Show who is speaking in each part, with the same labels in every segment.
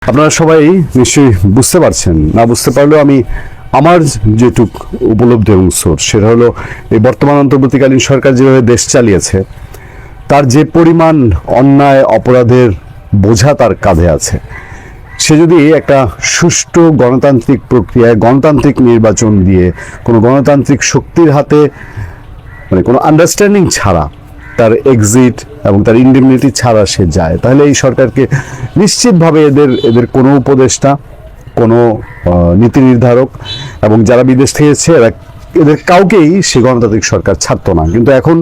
Speaker 1: আপনারা সবাই নিশ্চয়ই বুঝতে পারছেন, না বুঝতে পারলেও আমি আমার যেটুক উপলব্ধি এবং সোর্স সেটা হলো এই বর্তমান অন্তর্বর্তীকালীন সরকার যেভাবে দেশ চালিয়েছে তার যে পরিমাণ অন্যায় অপরাধের বোঝা তার কাঁধে আছে, সে যদি একটা সুষ্ঠু গণতান্ত্রিক প্রক্রিয়ায় গণতান্ত্রিক নির্বাচন দিয়ে কোনো গণতান্ত্রিক শক্তির হাতে মানে কোনো আন্ডারস্ট্যান্ডিং ছাড়া তার এক্সিট এবং তার ইন্ডেমনিটি ছাড়া সে যায়, তাহলে এই সরকারকে নিশ্চিতভাবে এদের কোনো উপদেষ্টা, কোনো নীতি নির্ধারক এবং যারা বিদেশ থেকে এসেছে এদের কাউকেই সে গণতান্ত্রিক সরকার ছাড়তো না। কিন্তু এখন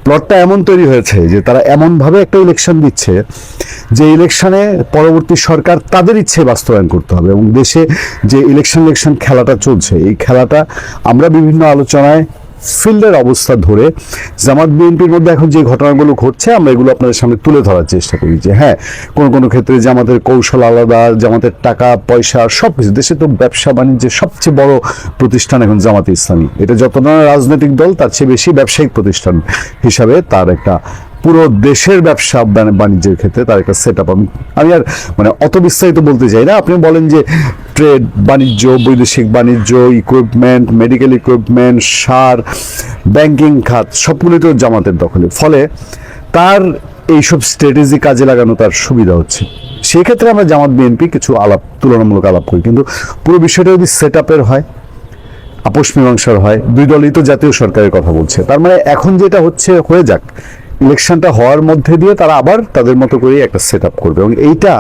Speaker 1: প্লটটা এমন তৈরি হয়েছে যে তারা এমনভাবে একটা ইলেকশন দিচ্ছে যে ইলেকশনে পরবর্তী সরকার তাদের ইচ্ছে বাস্তবায়ন করতে হবে, এবং দেশে যে ইলেকশন খেলাটা চলছে এই খেলাটা আমরা বিভিন্ন আলোচনায় ফিল্ডের অবস্থা ধরে জামাত বিএনপির মধ্যে এখন যে ঘটনাগুলো ঘটছে আমরা এগুলো আপনাদের সামনে তুলে ধরার চেষ্টা করি যে হ্যাঁ, কোনো ক্ষেত্রে জামাতের কৌশল আলাদা, জামাতের টাকা পয়সা সব কিছু, দেশে তো ব্যবসা বাণিজ্যের সবচেয়ে বড় প্রতিষ্ঠান এখন জামাতে ইসলামী, এটা যত না রাজনৈতিক দল তার চেয়ে বেশি ব্যবসায়িক প্রতিষ্ঠান হিসাবে তার একটা পুরো দেশের ব্যবসা বাণিজ্যের ক্ষেত্রে তার একটা সেট আপ। আমি আর মানে অত বিস্তারিত বলতে চাই না। আপনি বলেন যে ট্রেড, বাণিজ্য, বৈদেশিক বাণিজ্য, ইকুইপমেন্ট, মেডিকেল ইকুইপমেন্ট, সার, ব্যাংকিং খাত সবগুলোই তো জামাতের দখলে, ফলে তার এইসব স্ট্র্যাটেজি কাজে লাগানো তার সুবিধা হচ্ছে। সেক্ষেত্রে আমরা জামাত বিএনপি কিছু তুলনামূলক আলাপ করি, কিন্তু পুরো বিষয়টা যদি সেট আপের হয়, আপোষ মীমাংসার হয়, দুই দলই তো জাতীয় সরকারের কথা বলছে, তার মানে এখন যেটা হচ্ছে হয়ে যাক, ইলেকশনটা হওয়ার মধ্যে দিয়ে তারা আবার তাদের মতো করে একটা সেট আপ করবে, এবং এইটা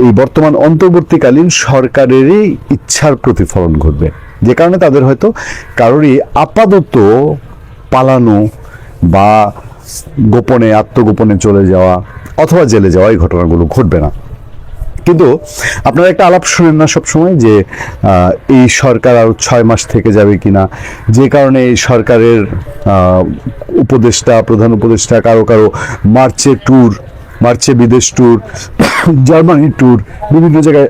Speaker 1: এই বর্তমান অন্তর্বর্তীকালীন সরকারেরই ইচ্ছার প্রতিফলন ঘটবে, যে কারণে তাদের হয়তো কারোরই আপাতত পালানো বা গোপনে আত্মগোপনে চলে যাওয়া অথবা জেলে যাওয়া এই ঘটনাগুলো ঘটবে না। কিন্তু আপনারা একটা আলাপ শুনেন না সবসময় যে এই সরকার আরো 6 মাস থেকে যাবে কিনা, যে কারণে এই সরকারের উপদেষ্টা, প্রধান উপদেষ্টা কারো মার্চে বিদেশ ট্যুর, জার্মানি ট্যুর, বিভিন্ন জায়গায়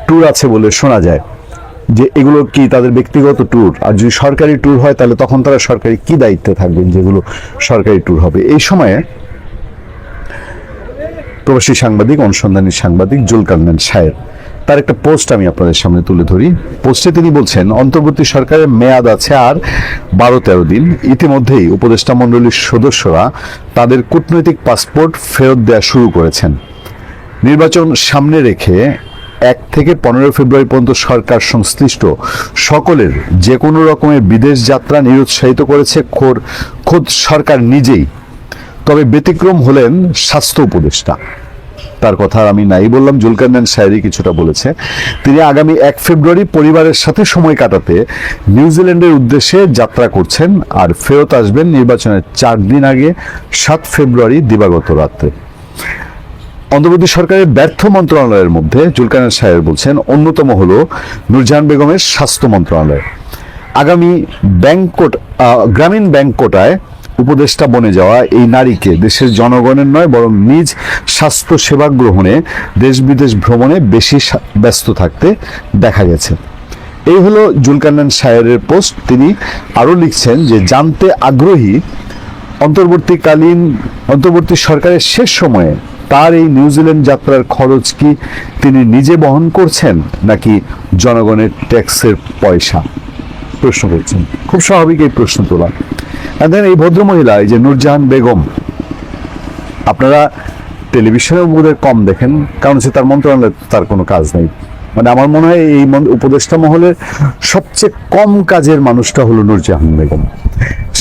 Speaker 1: ট্যুর আছে বলে শোনা যায়, যে এগুলো কি তাদের ব্যক্তিগত ট্যুর, আর যদি সরকারি ট্যুর হয় তাহলে তখন তারা সরকারি কি দায়িত্বে থাকবেন যেগুলো সরকারি ট্যুর হবে। এই সময়ে প্রবাসী সাংবাদিক, অনুসন্ধানী সাংবাদিক জুলকারনাইন সায়ের তার একটা পোস্ট আমি আপনাদের সামনে তুলে ধরি। পোস্টে তিনি বলছেন, অন্তর্বর্তী সরকারের মেয়াদ আছে আর 12-13 দিন। ইতিমধ্যেই উপদেষ্টা মণ্ডলীর সদস্যরা তাদের কূটনৈতিক পাসপোর্ট ফেরত দেওয়া শুরু করেছেন। নির্বাচন সামনে রেখে 1 থেকে 15 ফেব্রুয়ারি পর্যন্ত সরকার সংশ্লিষ্ট সকলের যে কোনো রকমের বিদেশ যাত্রা নিরুৎসাহিত করেছে খোদ সরকার নিজেই। তবে ব্যতিক্রম হলেন স্বাস্থ্য উপদেষ্টা। তার কথা আমি নাই বললাম, জুলকারনাইন সায়েরি কিছুটা বলেছে। তিনি আগামী 1 ফেব্রুয়ারি পরিবারের সাথে সময় কাটাতে নিউজিল্যান্ডের উদ্দেশ্যে যাত্রা করছেন আর ফেরত আসবেন নির্বাচনের 4 দিন আগে 7 ফেব্রুয়ারি দিবাগত রাত্রে। অন্তর্বর্তী সরকারের ব্যর্থ মন্ত্রণালয়ের মধ্যে জুলকারনাইন সায়ের বলছেন অন্যতম হলো নূরজাহান বেগমের স্বাস্থ্য মন্ত্রণালয়। আগামী গ্রামীণ ব্যাংক কোটায় উপদেষ্টা বনে যাওয়া এই নারীকে দেশের জনগণের নয় বরং নিজ স্বাস্থ্য সেবা গ্রহণে দেশ বিদেশ ভ্রমণে বেশি ব্যস্ত থাকতে দেখা গেছে। এই হলো জুলকারনাইন সায়েরের পোস্ট। তিনি আরও লিখছেন যে জানতে আগ্রহী অন্তর্বর্তী সরকারের শেষ সময়ে তার এই নিউজিল্যান্ড যাত্রার খরচ কি তিনি নিজে বহন করছেন নাকি জনগণের ট্যাক্সের পয়সা, প্রশ্ন করছেন। খুব স্বাভাবিক এই প্রশ্ন তোলা। এই ভদ্রমহিলা, এই যে নূরজাহান বেগম, আপনারা টেলিভিশনে বোধহয় কম দেখেন, কারণ সে তার মন্ত্রণালয়ে তার কোনো কাজ নেই। মানে আমার মনে হয় এই উপদেষ্টা মহলের সবচেয়ে কম কাজের মানুষটা হলো নূরজাহান বেগম।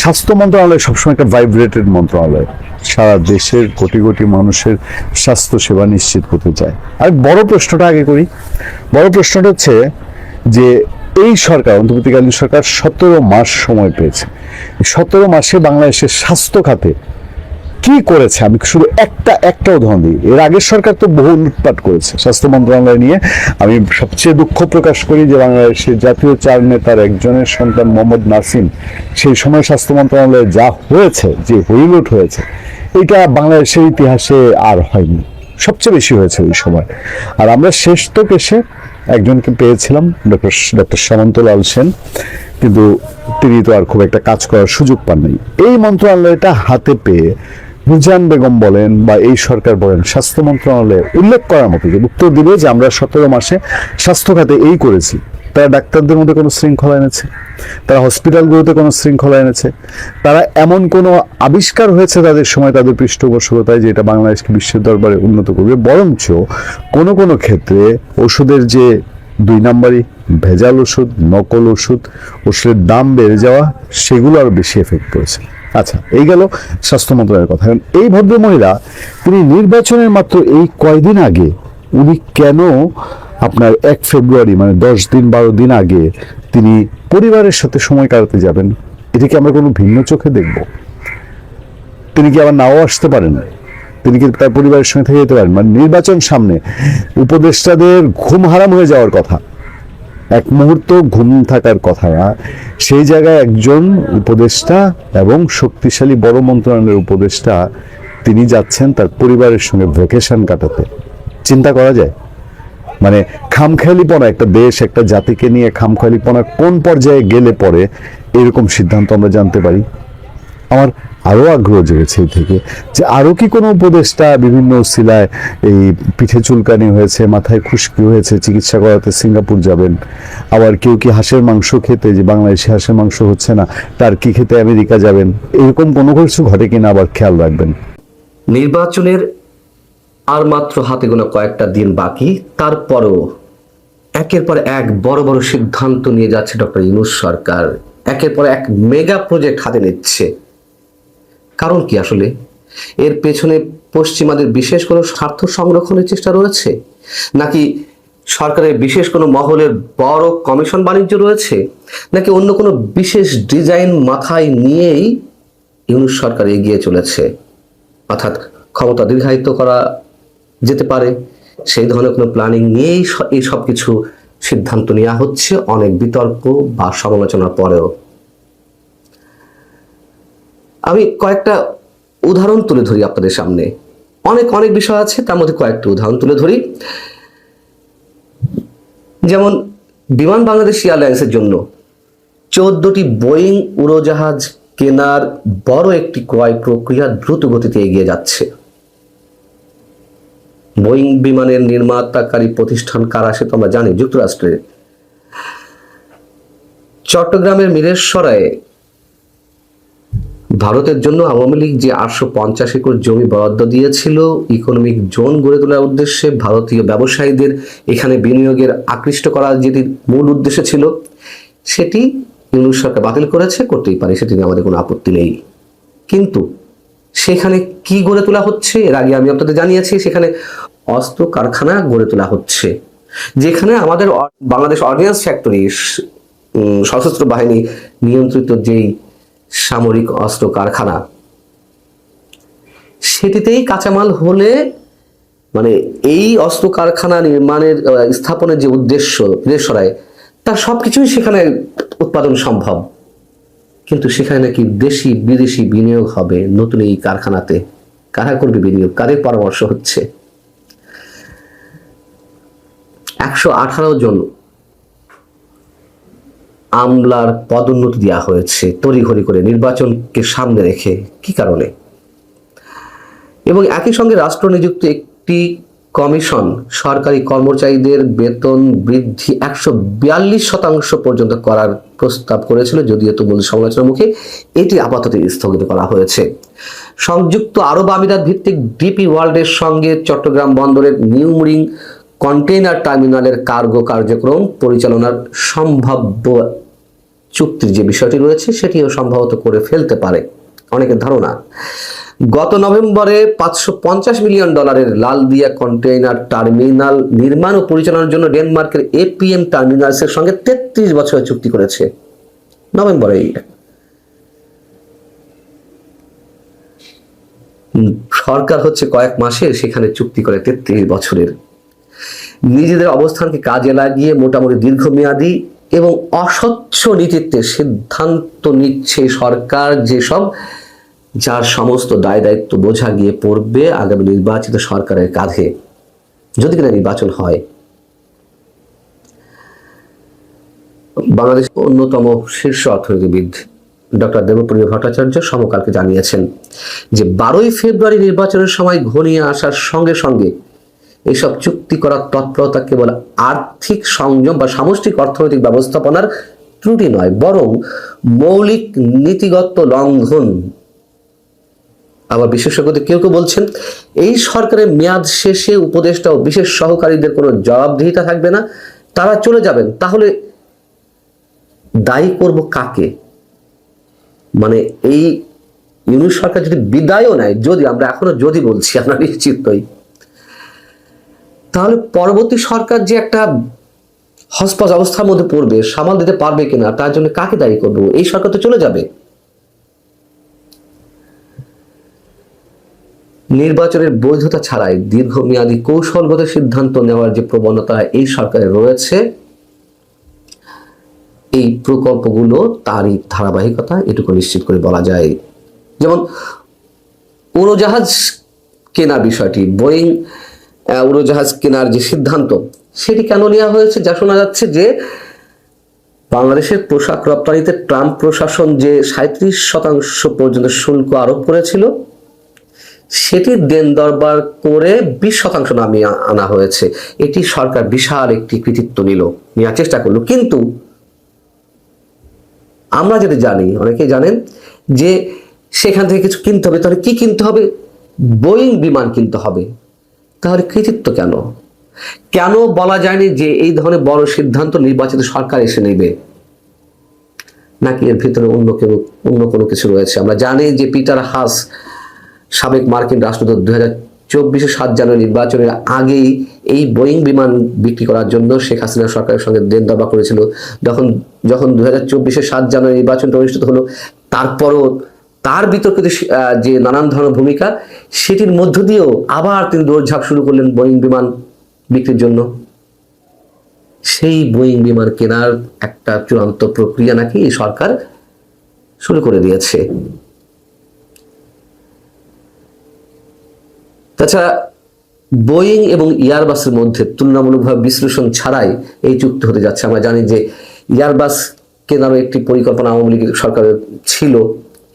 Speaker 1: স্বাস্থ্য মন্ত্রণালয় সবসময় একটা ভাইব্রেটেড মন্ত্রণালয়, সারা দেশের কোটি কোটি মানুষের স্বাস্থ্য সেবা নিশ্চিত করতে চায়। আর বড় প্রশ্নটা আগে করি। বড় প্রশ্নটা হচ্ছে যে এই সরকার, অন্তর্বর্তীকালীন সরকার 17 মাস সময় পেয়েছে। 17 মাসে বাংলাদেশের স্বাস্থ্য খাতে কি করেছে আমি শুধু একটা উদাহরণ দিই। এর আগের সরকার তো বহু লুটপাট করেছে স্বাস্থ্য মন্ত্রণালয় নিয়ে। আমি সবচেয়ে দুঃখ প্রকাশ করি যে বাংলাদেশের জাতীয় 4 নেতার একজনের সন্তান মোহাম্মদ নাসিম, সেই সময় স্বাস্থ্য মন্ত্রণালয়ে যা হয়েছে, যে হইলুট হয়েছে, এটা বাংলাদেশের ইতিহাসে আর হয়নি, সবচেয়ে বেশি হয়েছে ওই সময়। আর আমরা শেষ তো এসে একজনকে পেয়েছিলাম, ডক্টর সামন্তলাল সেন, কিন্তু তিনি তো আর খুব একটা কাজ করার সুযোগ পাননি। এই মন্ত্রণালয়টা হাতে পেয়ে রুজান বেগম বলেন বা এই সরকার বলেন, স্বাস্থ্য মন্ত্রণালয়ে উল্লেখ করার মতো যে উত্তর দিবে যে আমরা 17 মাসে স্বাস্থ্য খাতে এই করেছি। তারা ডাক্তারদের মধ্যে কোনো শৃঙ্খলা এনেছে, তারা হসপিটালগুলোতে কোনো শৃঙ্খলা এনেছে, তারা এমন কোনো আবিষ্কার হয়েছে তাদের সময় তাদের পৃষ্ঠপোষকতায় যে এটা বাংলাদেশকে বিশ্বের দরবারে উন্নত করবে? বরঞ্চ কোনো কোনো ক্ষেত্রে ওষুধের যে 2 নম্বরই ভেজাল ওষুধ, নকল ওষুধ, ওষুধের দাম বেড়ে যাওয়া, সেগুলো আরো বেশি এফেক্ট করেছে। আচ্ছা, এই গেল স্বাস্থ্য মন্ত্রণালয়ের কথা। এই ভদ্রমহিলা তিনি নির্বাচনের মাত্র এই কয়দিন আগে উনি কেন আপনার 1 ফেব্রুয়ারি মানে 10 দিন 12 দিন আগে তিনি পরিবারের সাথে সময় কাটাতে যাবেন? এটা কি আমরা কোনো ভিন্ন চোখে দেখব? তিনি কি আবার নাও আসতে পারেন? তিনি কি তার পরিবারের সঙ্গে থেকে যেতে পারেন? মানে নির্বাচন সামনে, উপদেষ্টাদের ঘুম হারাম হয়ে যাওয়ার কথা, এক মুহূর্ত ঘুম থাকার কথা না, সেই জায়গায় একজন উপদেষ্টা এবং শক্তিশালী বড় মন্ত্রণালয়ের উপদেষ্টা তিনি যাচ্ছেন তার পরিবারের সঙ্গে ভ্যাকেশন কাটাতে। চিন্তা করা যায়? মানে খামখেয়ালিপনা, একটা দেশ একটা জাতিকে নিয়ে খামখেয়ালিপনা কোন পর্যায়ে গেলে পরে এরকম সিদ্ধান্ত আমরা জানতে পারি? আমার আরো আগ্রহ জেগেছে এই থেকে যে আরো কি কোনো উপদেষ্টা বিভিন্ন উসিলায় এই পিঠে চুলকানি হয়েছে, মাথায় খুশকি হয়েছে, চিকিৎসা করাতে সিঙ্গাপুর যাবেন? আবার কেউ কি হাঁসের মাংস খেতে, যে বাংলাদেশি হাঁসের মাংস হচ্ছে না, তার কি খেতে আমেরিকা যাবেন? এরকম কোনো কিছু ঘটে কিনা আবার খেয়াল রাখবেন।
Speaker 2: নির্বাচনের আর মাত্র হাতে গোনা কয়েকটা দিন বাকি, তারপরেও একের পর এক বড় বড় সিদ্ধান্ত নিয়ে যাচ্ছে ডক্টর ইউনূস সরকার। একের পর এক মেগা প্রজেক্ট হাতে নিচ্ছে। কারণ কি আসলে? এর পেছনে পশ্চিমাদের বিশেষ কোনো স্বার্থ সংরক্ষণের চেষ্টা রয়েছে, নাকি সরকারের বিশেষ কোনো মহলের বড় কমিশন বাণিজ্য রয়েছে, নাকি অন্য কোনো বিশেষ ডিজাইন মাথায় নিয়েই ইউনূস সরকার এগিয়ে চলেছে? অর্থাৎ ক্ষমতা দীর্ঘায়িত করা যেতে পারে সেই ধরনের কোনো প্ল্যানিং নিয়েই এই সব কিছু সিদ্ধান্ত নেওয়া হচ্ছে, অনেক বিতর্ক বা সমালোচনার পরেও। আমি কয়েকটা উদাহরণ তুলে ধরি আপনাদের সামনে। অনেক অনেক বিষয় আছে, তার মধ্যে কয়েকটা উদাহরণ তুলে ধরি। যেমন বিমান বাংলাদেশ এয়ারলাইন্সের জন্য 14টি বোয়িং উড়োজাহাজ কেনার বড় একটি ক্রয় প্রক্রিয়া দ্রুত গতিতে এগিয়ে যাচ্ছে। বোয়িং বিমানের নির্মাতাকারী প্রতিষ্ঠান কারা সে তো আমরা জানি, যুক্তরাষ্ট্রের। চট্টগ্রামের মিরেশ্বরায় ভারতের জন্য আওয়ামী লীগ যে 850 একর জমি বরাদ্দ দিয়েছিল ইকোনমিক জোন গড়ে তোলার উদ্দেশ্যে, ভারতীয় ব্যবসায়ীদের এখানে বিনিয়োগের আকৃষ্ট করার যেটি মূল উদ্দেশ্য ছিল, সেটি ইউনূস সরকার বাতিল করেছে। করতেই পারে, সেটি নিয়ে আমাদের কোনো আপত্তি নেই। কিন্তু সেখানে কি গড়ে তোলা হচ্ছে? এর আগে আমি আপনাদের জানিয়েছি, সেখানে অস্ত্র কারখানা গড়ে তোলা হচ্ছে, যেখানে আমাদের বাংলাদেশ অর্ডিন্যান্স ফ্যাক্টরি, সশস্ত্র বাহিনী নিয়ন্ত্রিত যেই সামরিক অস্ত্র কারখানা, সেটিতেই কাঁচামাল হলে মানে এই অস্ত্র কারখানা নির্মাণের স্থাপনের যে উদ্দেশ্য মিরেশ্বরায়, তার সবকিছুই সেখানে উৎপাদন সম্ভব। কিন্তু সেখানে নাকি দেশি বিদেশি বিনিয়োগ হবে নতুন এই কারখানাতে। কারা করবে বিনিয়োগ? কাদের পরামর্শ হচ্ছে? 118 জন আমলার পদোন্নতি দেওয়া হয়েছে তড়িঘড়ি করে নির্বাচনকে সামনে রেখে। কি কারণে? এবং একই সঙ্গে রাষ্ট্র নিযুক্ত একটি কমিশন সরকারি কর্মচারীদের বেতন বৃদ্ধি 142% পর্যন্ত করার প্রস্তাব করেছিল, যদিও তুমুল সমালোচনার মুখে এটি আপাতত স্থগিত করা হয়েছে। সংযুক্ত আরব আমিরাত ভিত্তিক ডিপি ওয়ার্ল্ডের সঙ্গে চট্টগ্রাম বন্দরের নিউমরিং কন্টেইনার টার্মিনালের কার্গো কার্যক্রম পরিচালনার সম্ভাব্য চুক্তির যে বিষয়টি রয়েছে, সেটিও সম্ভবত করে ফেলতে পারে অনেকের ধারণা। গত নভেম্বরে $550 মিলিয়ন লালদিয়া কন্টেইনার টার্মিনাল নির্মাণ ও পরিচালনার জন্য ডেনমার্কের এপিএম টার্মিনালসের সঙ্গে 33 বছরের চুক্তি করেছে। নভেম্বরে সরকার হচ্ছে কয়েক মাসের, সেখানে চুক্তি করে 33 বছরের। নিজেদের অবস্থানকে কাজে লাগিয়ে মোটামুটি দীর্ঘমেয়াদী এবং অস্বচ্ছ নীতিতে সিদ্ধান্ত নিচ্ছে সরকার, যেসব যার সমস্ত দায় দায়িত্ব বোঝা গিয়ে পড়বে আগামী নির্বাচিত সরকারের কাঁধে, যদি কিনা নির্বাচন হয়। বাংলাদেশের অন্যতম শীর্ষ অর্থনীতিবিদ ডক্টর দেবপ্রিয় ভট্টাচার্য সমকালকে জানিয়েছেন যে 12ই ফেব্রুয়ারি নির্বাচনের সময় ঘনিয়ে আসার সঙ্গে সঙ্গে এসব চুক্তি করার তৎপরতা কেবল আর্থিক সংযম বা সামষ্টিক অর্থনৈতিক ব্যবস্থাপনার ত্রুটি নয়, বরং মৌলিক নীতিগত লঙ্ঘন। আবার বিশেষজ্ঞদের কেউ কেউ বলছেন এই সরকারের মেয়াদ শেষে উপদেষ্টা ও বিশেষ সহকারীদের কোনো জবাবদিহিতা থাকবে না, তারা চলে যাবেন। তাহলে দায়ী করব কাকে? মানে এই ইউনূস সরকার যদি বিদায়ও নেয়, যদি আমরা এখনো যদি বলছি, আমরা নিশ্চিত নই, তাহলে পরবর্তী সরকার যে একটা হসপস অবস্থার মধ্যে পড়বে, সামাল দিতে পারবে কিনা, তার জন্য কাকে দায়ী করবো? এই সরকার তো চলে যাবে। নির্বাচনের বৈধতা ছাড়াই দীর্ঘমেয়াদী কৌশলগত সিদ্ধান্ত নেওয়ার যে প্রবণতা এই সরকারের রয়েছে, এই প্রকল্পগুলো তারই ধারাবাহিকতা, এটুকু নিশ্চিত করে বলা যায়। যেমন উড়োজাহাজ কেনার বিষয়টি, বোয়িং উড়োজাহাজ কেনার যে সিদ্ধান্ত, সেটি কেন নেওয়া হয়েছে? যা শোনা যাচ্ছে যে বাংলাদেশের পোশাক রপ্তানিতে ট্রাম্প প্রশাসন যে 37% পর্যন্ত শুল্ক আরোপ করেছিল, সেটির দেন দরবার করে 20% নামিয়ে আনা হয়েছে। এটি সরকার বিশাল একটি কৃতিত্ব নেওয়ার চেষ্টা করলো। কিন্তু আমরা যেটা জানি, অনেকেই জানেন যে সেখান থেকে কিছু কিনতে হবে। তাহলে কি কিনতে হবে? বোয়িং বিমান কিনতে হবে। তাহলে কৃতিত্ব কেন? কেন বলা যায়নি যে এই ধরনের বড় সিদ্ধান্ত নির্বাচিত সরকার এসে নেবে? নাকি এর ভিতরে অন্য কোনো কিছু রয়েছে? আমরা জানি যে পিটার হাস, সাবেক মার্কিন রাষ্ট্রদূত, 2024 7 জানুয়ারি নির্বাচনের আগেই এই বোয়িং বিমান বিক্রি করার জন্য শেখ হাসিনা সরকারের সঙ্গে দেন দাবা করেছিল। যখন 2024 7 জানুয়ারি নির্বাচনটা অনুষ্ঠিত হলো, তারপরও তার বিতর্কিত যে নানান ধরনের ভূমিকা, সেটির মধ্য দিয়েও আবার তিনি দৌড়ঝাঁপ শুরু করলেন বোয়িং বিমান বিক্রির জন্য। সেই বোয়িং বিমান কেনার একটা চূড়ান্ত প্রক্রিয়া নাকি এই সরকার শুরু করে দিয়েছে। তাছাড়া বোয়িং এবং এয়ারবাসের মধ্যে তুলনামূলকভাবে বিশ্লেষণ ছাড়াই এই চুক্তি হতে যাচ্ছে। আমরা জানি যে এয়ারবাস কেনারও একটি পরিকল্পনা আওয়ামী লীগ সরকারের ছিল,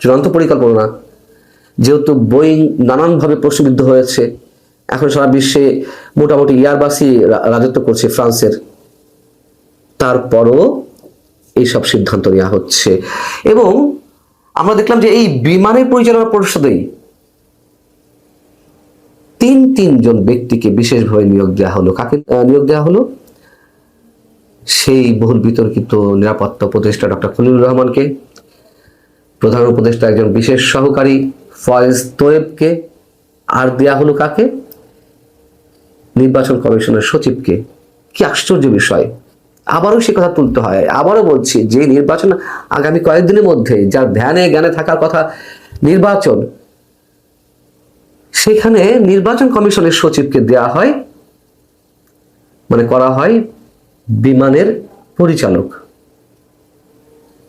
Speaker 2: চূড়ান্ত পরিকল্পনা। যেহেতু বোয়িং নানানভাবে প্রশ্নবিদ্ধ হয়েছে, এখন সারা বিশ্বে মোটামুটি এয়ারবাসই রাজত্ব করছে ফ্রান্সের, তারপরও এইসব সিদ্ধান্ত নেওয়া হচ্ছে। এবং আমরা দেখলাম যে এই বিমানের পরিচালনা পরিষদেই তিনজন ব্যক্তিকে বিশেষভাবে নিয়োগ দেওয়া হলো। কাকে নিয়োগ দেওয়া হলো? সেই বহুল বিতর্কিত নিরাপত্তা উপদেষ্টা ডক্টর খলিলুর রহমানকে, প্রধান উপদেষ্টা একজন বিশেষ সহকারী ফয়েজ তোয়েবকে, আর দেয়া হলো কাকে? নির্বাচন কমিশনের সচিবকে। কি আশ্চর্য বিষয়! আবারও সে কথা তুলতে হয়। আবারও বলছি যে নির্বাচন আগামী কয়েকদিনের মধ্যে, যার ধ্যানে জ্ঞানে থাকার কথা নির্বাচন, সেখানে নির্বাচন কমিশনের সচিবকে দেয়া হয়, মানে করা হয় বিমানের পরিচালক।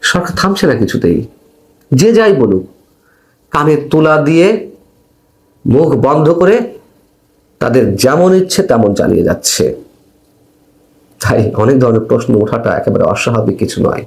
Speaker 2: সরকার থামছে না কিছুতেই। যে যাই বলুক, কানে তুলা দিয়ে মুখ বন্ধ করে তাদের যেমন ইচ্ছে তেমন চালিয়ে যাচ্ছে। তাই অনেক ধরনের প্রশ্ন ওঠাটা একেবারে অস্বাভাবিক কিছু নয়।